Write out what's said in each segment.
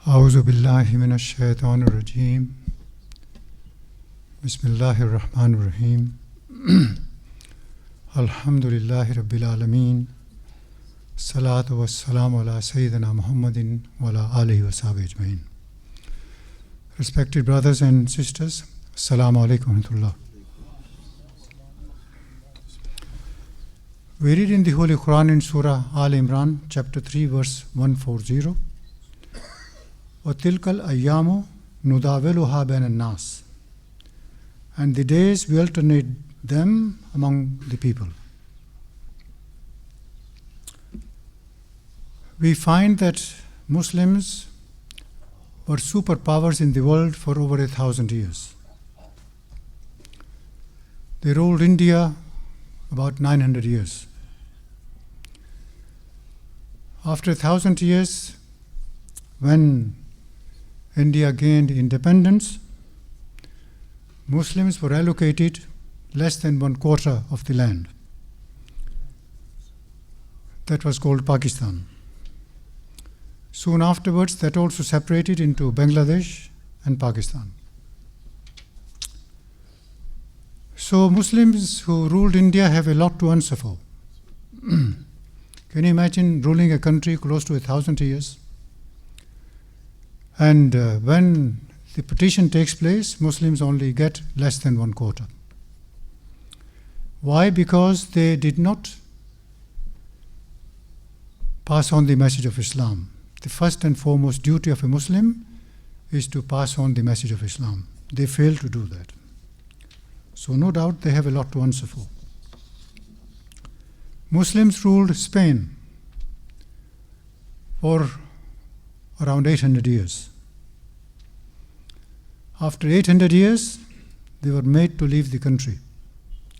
أعوذ بالله من الشيطان الرجيم بسم الله الرحمن الرحيم الحمد لله رب العالمين الصلاة والسلام على سيدنا محمد وعلى آله وصحبه أجمعين. Respected brothers and sisters, Assalamu alaikum wa rahmatullah. We read in the Holy Quran in Surah Al Imran, chapter 3, verse 140. وَتِلْكَ الْأَيَّامُ نُدَاوِلُهَا بَيْنَ النَّاسِ. And the days we alternate them among the people. We find that Muslims were superpowers in the world for over 1,000 years. They ruled India about 900 years. After 1,000 years, when India gained independence, Muslims were allocated less than 1/4 of the land. That was called Pakistan. Soon afterwards, that also separated into Bangladesh and Pakistan. So Muslims who ruled India have a lot to answer for. Can you imagine ruling a country close to 1,000 years? And when the partition takes place, Muslims only get less than 1/4. Why? Because they did not pass on the message of Islam. The first and foremost duty of a Muslim is to pass on the message of Islam. They failed to do that. So no doubt they have a lot to answer for. Muslims ruled Spain for around 800 years. After 800 years, they were made to leave the country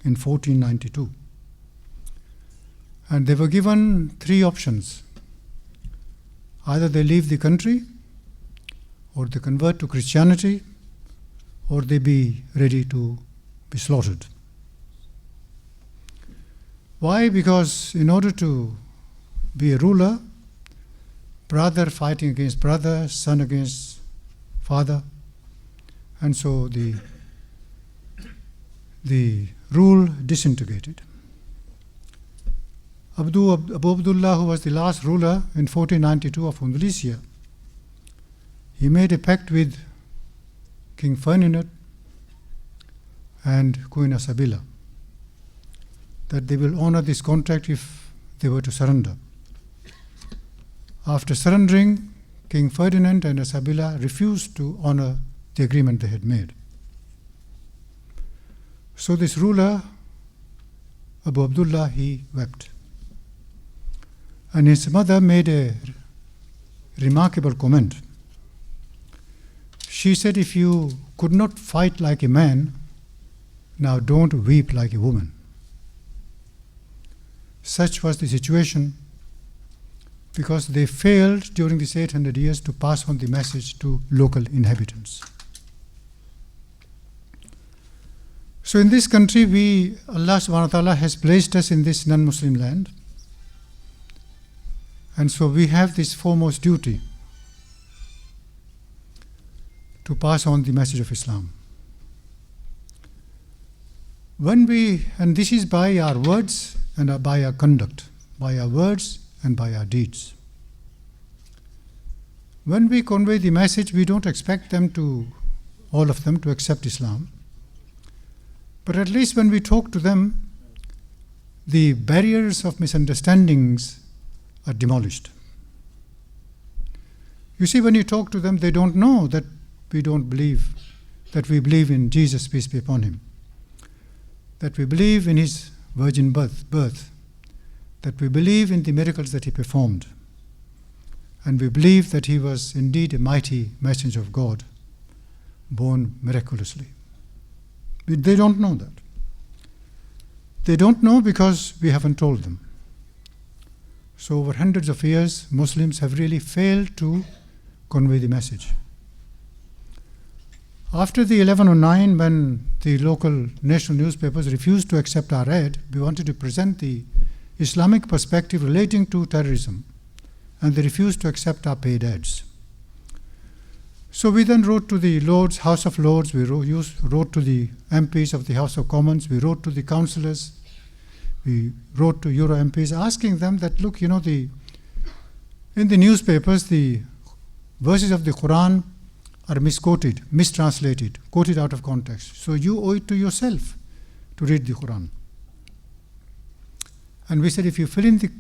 in 1492. And they were given 3 options. Either they leave the country, or they convert to Christianity, or they be ready to be slaughtered. Why? Because in order to be a ruler, brother fighting against brother, son against father, and so the rule disintegrated. Abu Abdullah, who was the last ruler in 1492 of Andalusia, he made a pact with King Ferdinand and Queen Isabella that they will honor this contract if they were to surrender. After surrendering, King Ferdinand and Isabella refused to honor the agreement they had made. So this ruler, Abu Abdullah, he wept. And his mother made a remarkable comment. She said, if you could not fight like a man, now don't weep like a woman. Such was the situation, because they failed during these 800 years to pass on the message to local inhabitants. So in this country, Allah subhanahu wa ta'ala has placed us in this non-Muslim land. And so we have this foremost duty to pass on the message of Islam. And this is by our words and by our conduct, by our words and by our deeds. When we convey the message, we don't expect all of them to accept Islam. But at least when we talk to them, the barriers of misunderstandings are demolished. You see, when you talk to them, they don't know that we believe in Jesus, peace be upon him, that we believe in his virgin birth, that we believe in the miracles that he performed, and we believe that he was indeed a mighty messenger of God, born miraculously. They don't know that. They don't know because we haven't told them. So over hundreds of years, Muslims have really failed to convey the message. After the 1109, when the local national newspapers refused to accept our ad, we wanted to present the Islamic perspective relating to terrorism, and they refused to accept our paid ads. So we then wrote to the Lords, House of Lords, we wrote to the MPs of the House of Commons, we wrote to the councillors, we wrote to Euro MPs asking them that, look, in the newspapers, the verses of the Quran are misquoted, mistranslated, quoted out of context. So you owe it to yourself to read the Quran. And we said, if you fill in the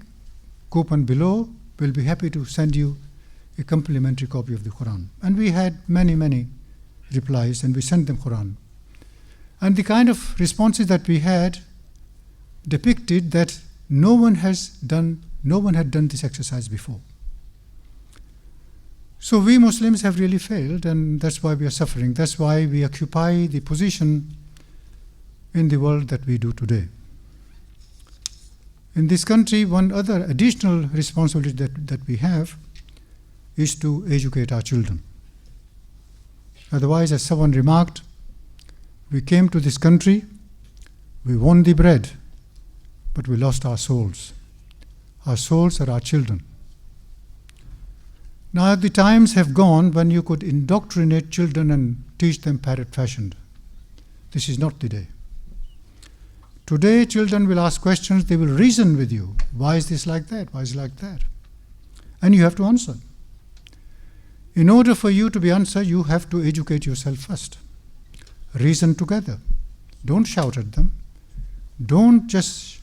coupon below, we'll be happy to send you a complimentary copy of the Quran. And we had many, many replies, and we sent them Quran. And the kind of responses that we had depicted that no one had done this exercise before. So we Muslims have really failed, and that's why we are suffering. That's why we occupy the position in the world that we do today. In this country, one other additional responsibility that we have is to educate our children. Otherwise, as someone remarked, we came to this country, we won the bread, but we lost our souls. Our souls are our children. Now the times have gone when you could indoctrinate children and teach them parrot-fashioned. This is not the day. Today, children will ask questions, they will reason with you. Why is this like that? Why is it like that? And you have to answer. In order for you to be answered, you have to educate yourself first. Reason together. Don't shout at them. Don't just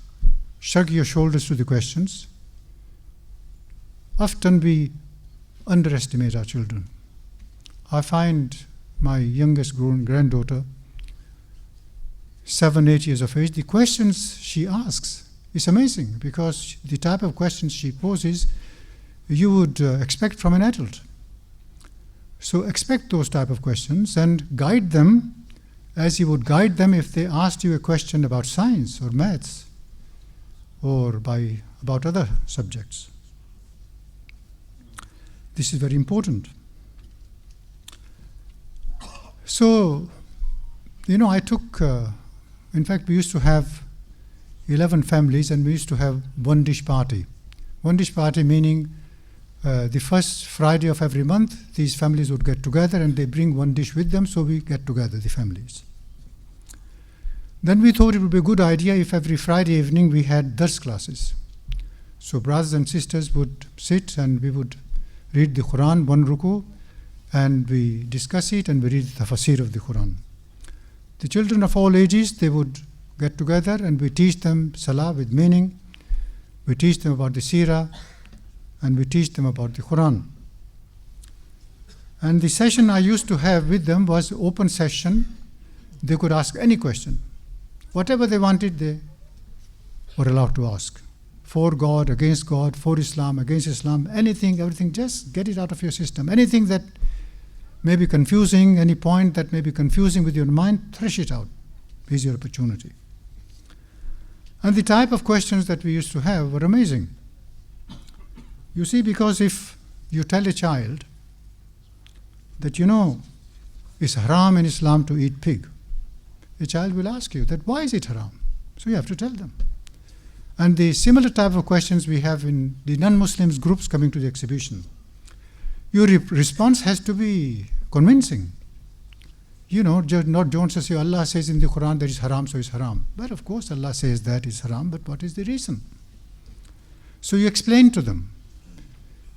shrug your shoulders to the questions. Often we underestimate our children. I find my youngest granddaughter, 7, 8 years of age, the questions she asks is amazing, because the type of questions she poses you would expect from an adult. So expect those type of questions and guide them as you would guide them if they asked you a question about science or maths or about other subjects. This is very important. So, I took, in fact, we used to have 11 families, and we used to have one dish party. One dish party meaning the first Friday of every month, these families would get together and they bring one dish with them, so we get together, the families. Then we thought it would be a good idea if every Friday evening we had dars classes. So brothers and sisters would sit and we would read the Quran, one ruku, and we discuss it and we read the tafsir of the Quran. The children of all ages, they would get together and we teach them salah with meaning, we teach them about the seerah, and we teach them about the Quran. And the session I used to have with them was open session. They could ask any question. Whatever they wanted, they were allowed to ask. For God, against God, for Islam, against Islam, anything, everything, just get it out of your system. Anything that may be confusing, any point that may be confusing with your mind, thresh it out. Here's your opportunity. And the type of questions that we used to have were amazing. You see, because if you tell a child that it's haram in Islam to eat pig, a child will ask you that why is it haram? So you have to tell them. And the similar type of questions we have in the non-Muslims groups coming to the exhibition. Your response has to be convincing. Not just say Allah says in the Quran that it's haram, so it's haram. But of course Allah says that is haram, but what is the reason? So you explain to them.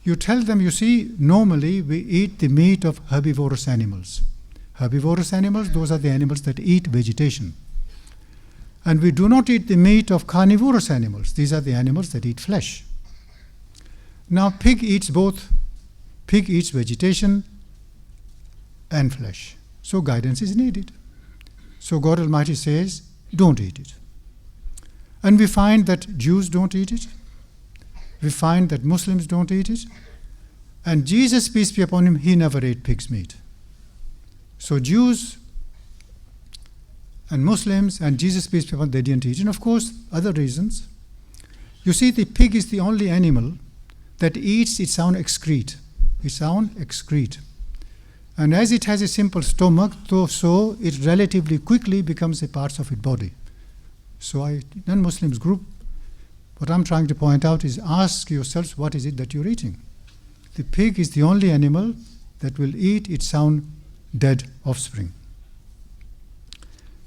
You tell them, normally we eat the meat of herbivorous animals. Herbivorous animals, those are the animals that eat vegetation. And we do not eat the meat of carnivorous animals. These are the animals that eat flesh. Now, pig eats both. Pig eats vegetation and flesh. So guidance is needed. So God Almighty says, don't eat it. And we find that Jews don't eat it. We find that Muslims don't eat it. And Jesus, peace be upon him, he never ate pig's meat. So Jews and Muslims and Jesus, peace be upon him, they didn't eat. And of course, other reasons. You see, the pig is the only animal that eats its own excrete. Its own excrete. And as it has a simple stomach, so it relatively quickly becomes a part of its body. So non-Muslims group, what I'm trying to point out is ask yourselves, what is it that you're eating? The pig is the only animal that will eat its own dead offspring.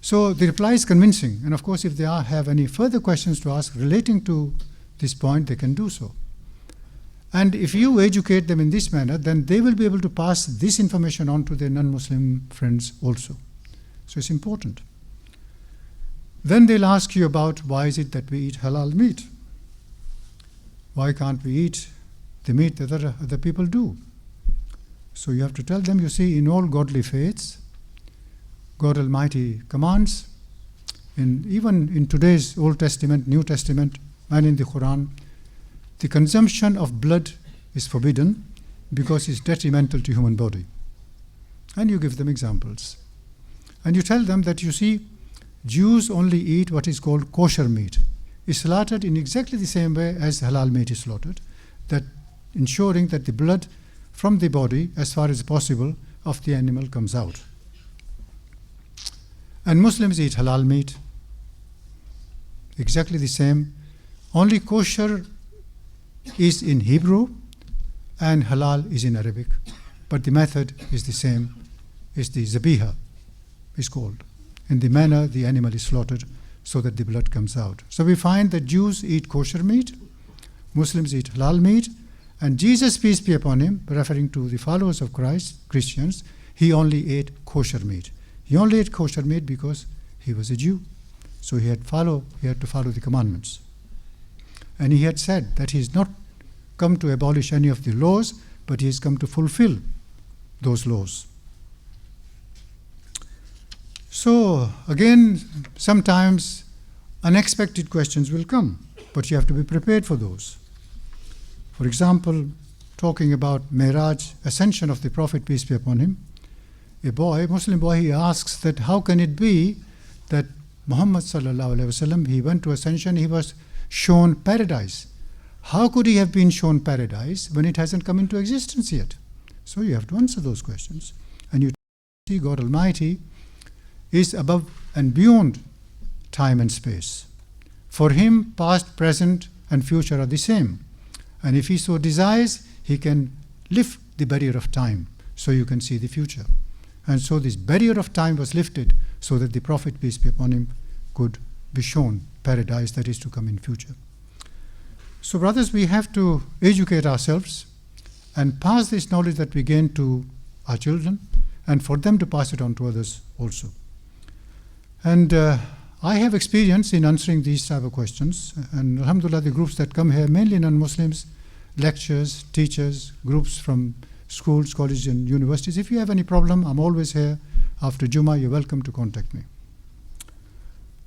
So the reply is convincing, and of course if they have any further questions to ask relating to this point, they can do so. And if you educate them in this manner, then they will be able to pass this information on to their non-Muslim friends also. So it's important. Then they'll ask you about why is it that we eat halal meat? Why can't we eat the meat that other people do? So you have to tell them, you see, in all godly faiths, God Almighty commands, even in today's Old Testament, New Testament, and in the Quran, the consumption of blood is forbidden because it's detrimental to human body. And you give them examples. And you tell them that, you see, Jews only eat what is called kosher meat. It's slaughtered in exactly the same way as halal meat is slaughtered, that ensuring that the blood from the body, as far as possible, of the animal comes out. And Muslims eat halal meat, exactly the same. Only kosher is in Hebrew and halal is in Arabic, but the method is the same. It's the zabiha, is called, in the manner the animal is slaughtered so that the blood comes out. So we find that Jews eat kosher meat, Muslims eat halal meat, and Jesus, peace be upon him, referring to the followers of Christ, Christians, he only ate kosher meat. He only ate kosher meat because he was a Jew. So he had to follow the commandments. And he had said that he has not come to abolish any of the laws, but he has come to fulfill those laws. So again, sometimes unexpected questions will come, but you have to be prepared for those. For example, talking about Mi'raj, ascension of the Prophet, peace be upon him, a Muslim boy, he asks that how can it be that Muhammad sallallahu alaihi wasallam, he went to ascension, he was shown paradise. How could he have been shown paradise when it hasn't come into existence yet? So you have to answer those questions. And you see God Almighty is above and beyond time and space. For him, past, present, and future are the same. And if he so desires, he can lift the barrier of time so you can see the future. And so this barrier of time was lifted so that the Prophet, peace be upon him, could be shown paradise that is to come in future. So brothers, we have to educate ourselves and pass this knowledge that we gain to our children and for them to pass it on to others also. And I have experience in answering these type of questions, and alhamdulillah, the groups that come here, mainly non-Muslims, lectures, teachers, groups from schools, colleges and universities. If you have any problem, I'm always here. After Jummah, you're welcome to contact me.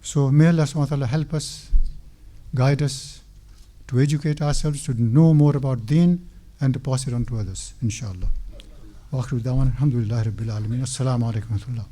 So may Allah subhanahu wa ta'ala help us, guide us to educate ourselves, to know more about Deen and to pass it on to others, inshallah. Wa akhiru da'wana alhamdulillahi rabbil alameen. Assalamu alaikum wa rahmatullah.